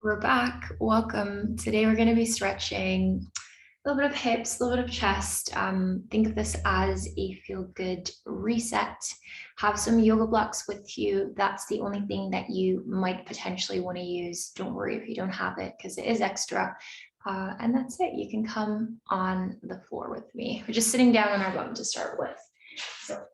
We're back. Welcome. Today we're going to be stretching a little bit of hips, a little bit of chest. Think of this as a feel-good reset. Have some yoga blocks with you. That's the only thing that you might potentially want to use. Don't worry if you don't have it because it is extra. And that's it. You can come on the floor with me. We're just sitting down on our bum to start with. So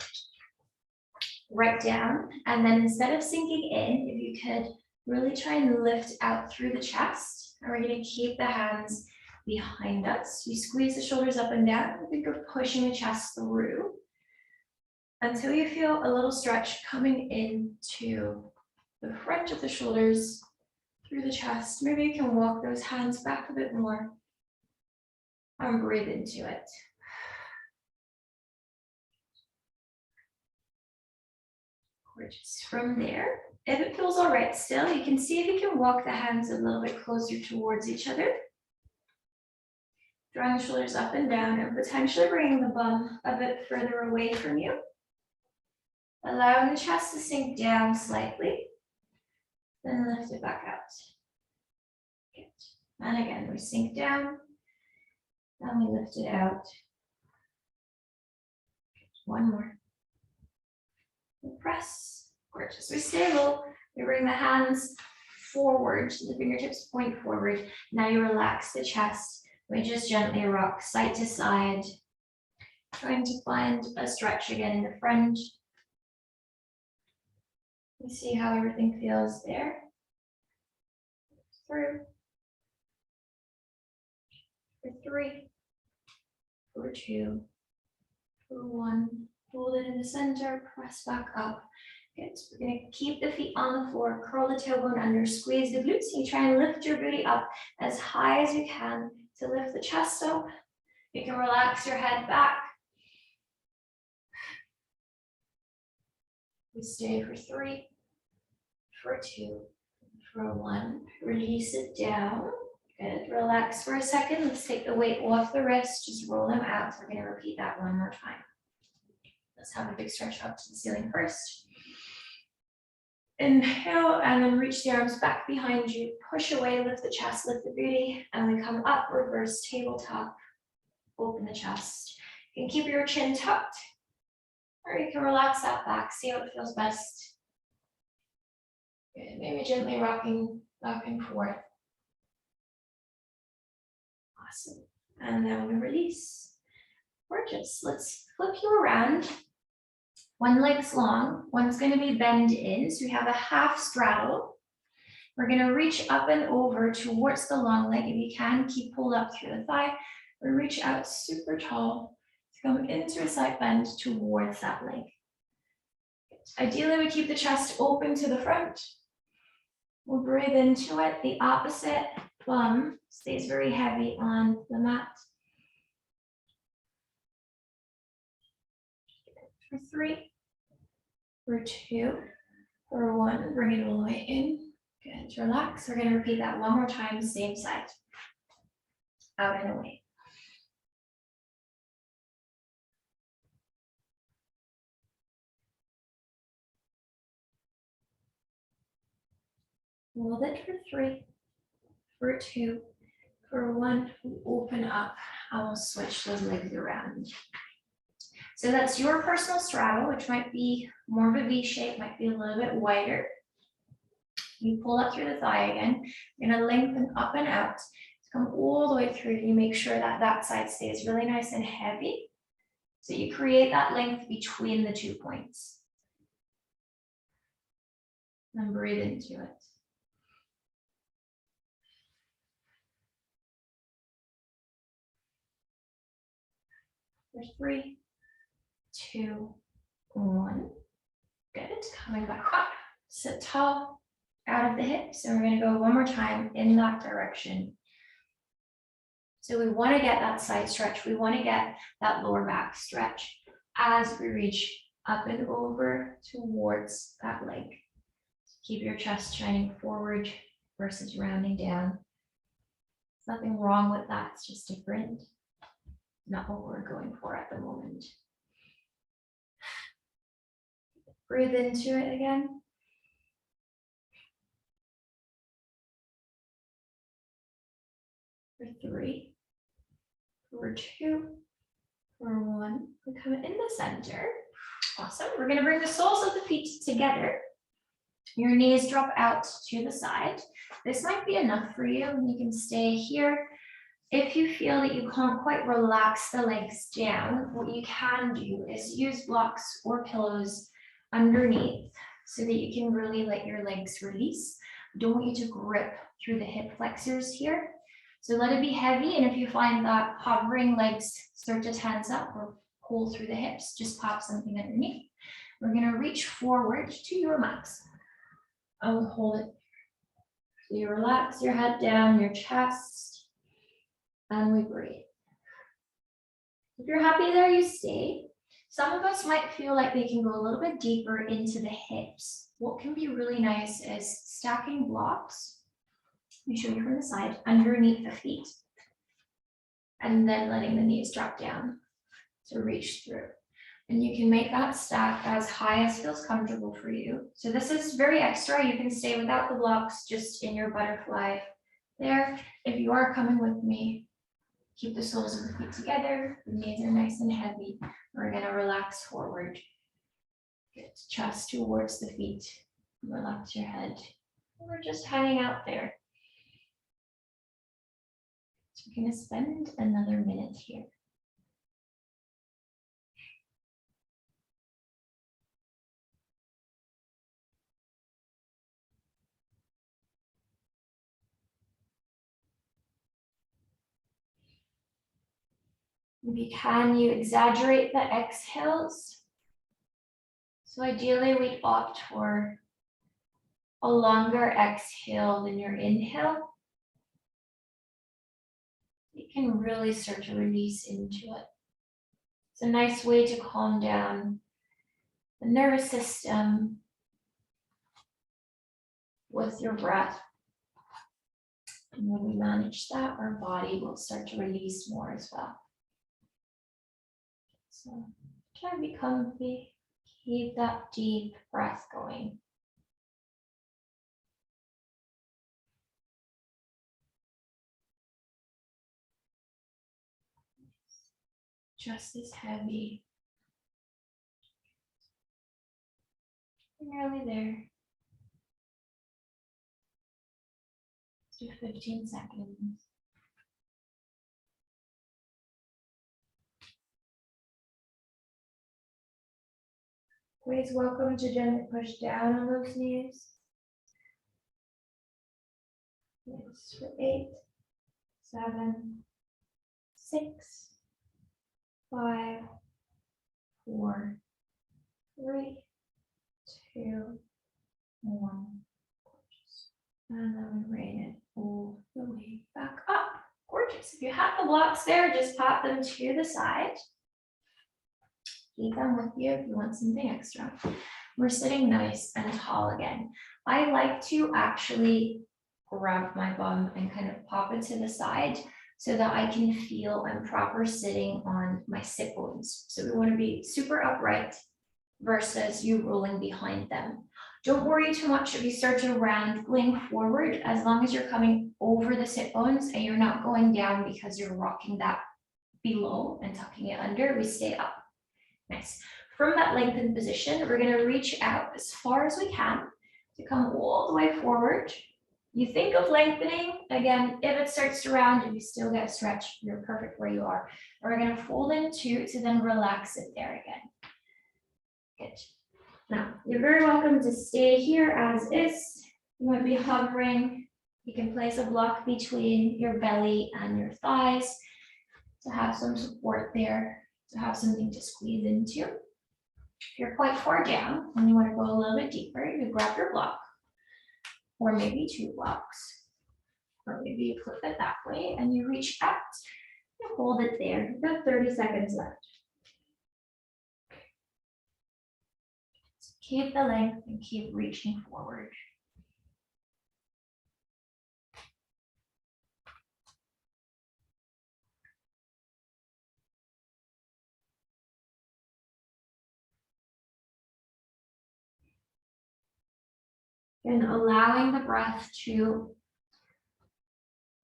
right down, and then instead of sinking in, if you could really try and lift out through the chest. And we're going to keep the hands behind us. You squeeze the shoulders up and down. Think of pushing the chest through until you feel a little stretch coming into the front of the shoulders, through the chest. Maybe you can walk those hands back a bit more and breathe into it. Gorgeous. From there, if it feels all right still, you can see if you can walk the hands a little bit closer towards each other. Drawing the shoulders up and down and potentially bringing the bum a bit further away from you. Allowing the chest to sink down slightly. Then lift it back out. Good. And again, we sink down. Then we lift it out. Good. One more. We press. Gorgeous. We stay low. We bring the hands forward. The fingertips point forward. Now you relax the chest. We just gently rock side to side. Trying to find a stretch again in the front. You see how everything feels there. Through. For 3. For 2. For 1. Hold it in the center. Press back up. Good. We're going to keep the feet on the floor. Curl the tailbone under. Squeeze the glutes. You try and lift your booty up as high as you can to lift the chest up. You can relax your head back. We stay for 3. For 2. For 1. Release it down. Good. Relax for a second. Let's take the weight off the wrist. Just roll them out. We're going to repeat that one more time. Let's have a big stretch up to the ceiling first. Inhale and then reach the arms back behind you. Push away, lift the chest, lift the booty, and we come up, reverse tabletop. Open the chest. You can keep your chin tucked, or you can relax that back. See how it feels best. Good. Maybe gently rocking back and forth. Awesome. And then we release. Gorgeous. Let's flip you around. One leg's long, one's going to be bend in. So we have a half straddle. We're going to reach up and over towards the long leg. If you can, keep pulled up through the thigh. We reach out super tall to come into a side bend towards that leg. Ideally, we keep the chest open to the front. We'll breathe into it. The opposite bum stays very heavy on the mat. For 3, for 2, for 1, bring it all the way in. Good, relax. We're going to repeat that one more time, same side. Out and away. Hold it for 3, for 2, for 1, open up. I will switch those legs around. So that's your personal straddle, which might be more of a V shape, might be a little bit wider. You pull up through the thigh again. You're going to lengthen up and out to come all the way through. You make sure that that side stays really nice and heavy. So you create that length between the 2 points. And breathe into it. For 3, 2, 1. Good. Coming back up. Sit tall, out of the hips. And we're going to go one more time in that direction. So we want to get that side stretch. We want to get that lower back stretch as we reach up and over towards that leg. Keep your chest shining forward versus rounding down. There's nothing wrong with that. It's just different. Not what we're going for at the moment. Breathe into it again. for 3, for 2, for 1. We come in the center. Awesome. We're going to bring the soles of the feet together. Your knees drop out to the side. This might be enough for you. You can stay here. If you feel that you can't quite relax the legs down, what you can do is use blocks or pillows underneath so that you can really let your legs release. I don't want you to grip through the hip flexors here. So let it be heavy. And if you find that hovering legs start to tense up or pull through the hips, just pop something underneath. We're going to reach forward to your max. I will hold it. So you relax your head down, your chest, and we breathe. If you're happy there, you stay. Some of us might feel like they can go a little bit deeper into the hips. What can be really nice is stacking blocks. Let me show you from the side, underneath the feet. And then letting the knees drop down to reach through. And you can make that stack as high as feels comfortable for you. So this is very extra. You can stay without the blocks, just in your butterfly there. If you are coming with me, keep the soles of the feet together. The knees are nice and heavy. We're going to relax forward. Get chest towards the feet. Relax your head. We're just hanging out there. So we're going to spend another minute here. If you can, you exaggerate the exhales. So ideally, we opt for a longer exhale than your inhale. You can really start to release into it. It's a nice way to calm down the nervous system with your breath. And when we manage that, our body will start to release more as well. So try to be comfy. Keep that deep breath going. Just as heavy. Nearly there. Let's do 15 seconds. Please welcome to gently push down on those knees. Yes, for 8, 7, 6, 5, 4, 3, 2, 1. And then we rain it all the way back up. Gorgeous. If you have the blocks there, just pop them to the side. Keep them with you if you want something extra. We're sitting nice and tall again. I like to actually grab my bum and kind of pop it to the side so that I can feel I'm proper sitting on my sit bones. So we want to be super upright versus you rolling behind them. Don't worry too much if you start to wrangling forward, as long as you're coming over the sit bones and you're not going down because you're rocking that below and tucking it under. We stay up. Nice. From that lengthened position, we're going to reach out as far as we can to come all the way forward. You think of lengthening. Again, if it starts to round and you still get a stretch, you're perfect where you are. We're going to fold in 2 to then relax it there again. Good. Now, you're very welcome to stay here as is. You might be hovering. You can place a block between your belly and your thighs to have some support there, to have something to squeeze into. If you're quite far down and you want to go a little bit deeper, you grab your block, or maybe 2 blocks, or maybe you flip it that way and you reach out and hold it there. You've got 30 seconds left. Keep the length and keep reaching forward. And allowing the breath to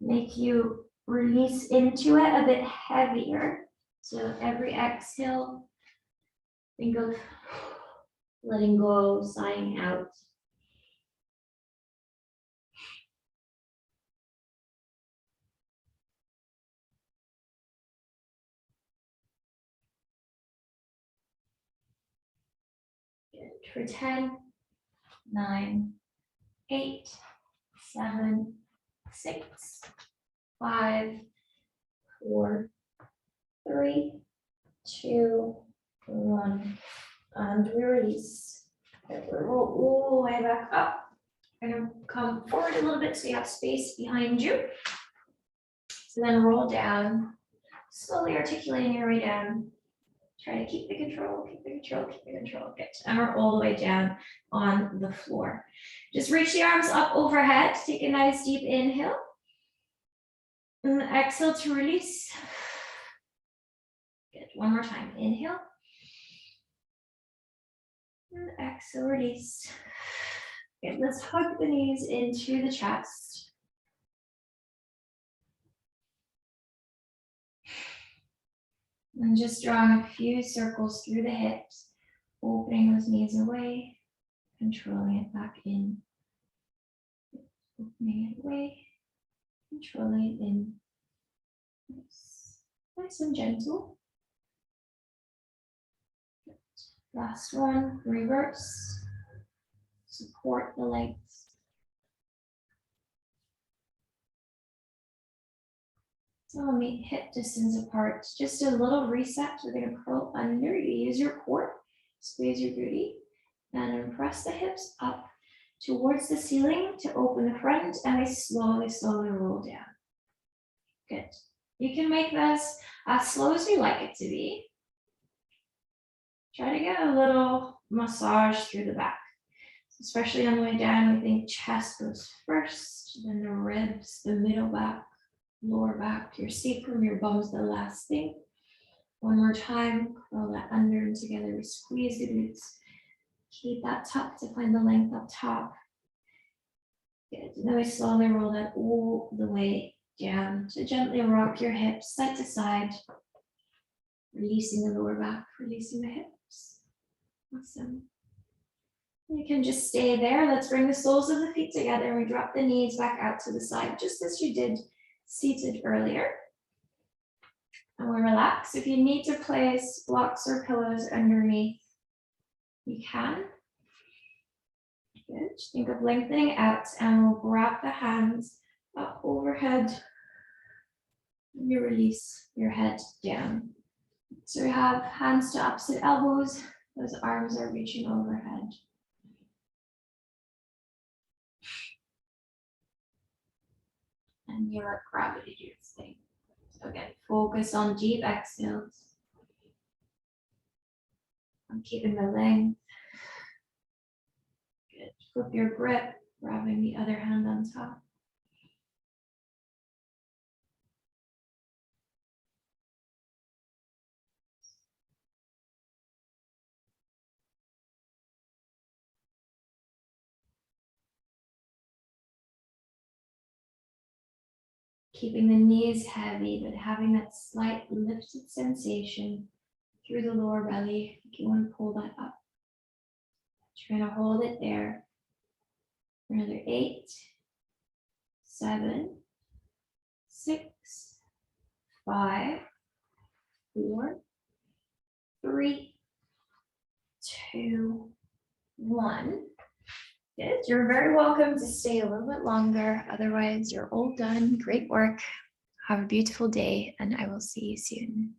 make you release into it a bit heavier. So every exhale, think of letting go, sighing out. Good. For 10, 9, 8, 7, 6, 5, 4, 3, 2, 1. And we release. Roll all the way back up. We're going to come forward a little bit so you have space behind you. So then roll down, slowly articulating your way down. Try to keep the control, keep the control, keep the control. Good. And we're all the way down on the floor. Just reach the arms up overhead. Take a nice deep inhale. And exhale to release. Good. One more time. Inhale. And exhale, release. Good. Let's hug the knees into the chest. And just drawing a few circles through the hips, opening those knees away, controlling it back in. Opening it away, controlling it in. Nice and gentle. Last one, reverse. Support the legs. So we'll meet hip distance apart. Just a little reset. We're going to curl under. You use your core, squeeze your booty, and press the hips up towards the ceiling to open the front, and we slowly, slowly roll down. Good. You can make this as slow as you like it to be. Try to get a little massage through the back. Especially on the way down, we think chest goes first, then the ribs, the middle back, lower back, your sacrum, your bum's the last thing. One more time, curl that under and together, we squeeze the glutes. Keep that tuck to find the length up top. Good, and then we slowly roll that all the way down. So gently rock your hips side to side, releasing the lower back, releasing the hips. Awesome. You can just stay there. Let's bring the soles of the feet together and we drop the knees back out to the side, just as you did seated earlier. And we relax. If you need to place blocks or pillows underneath, you can. Good. Think of lengthening out, and we'll grab the hands up overhead. And you release your head down. So we have hands to opposite elbows. Those arms are reaching overhead. And you let gravity do its thing. So again, focus on deep exhales. I'm keeping the length. Good. Flip your grip, grabbing the other hand on top. Keeping the knees heavy, but having that slight lifted sensation through the lower belly. If you want to pull that up. Trying to hold it there. For another 8, 7, 6, 5, 4, 3, 2, 1. Good. You're very welcome to stay a little bit longer. Otherwise, you're all done. Great work. Have a beautiful day, and I will see you soon.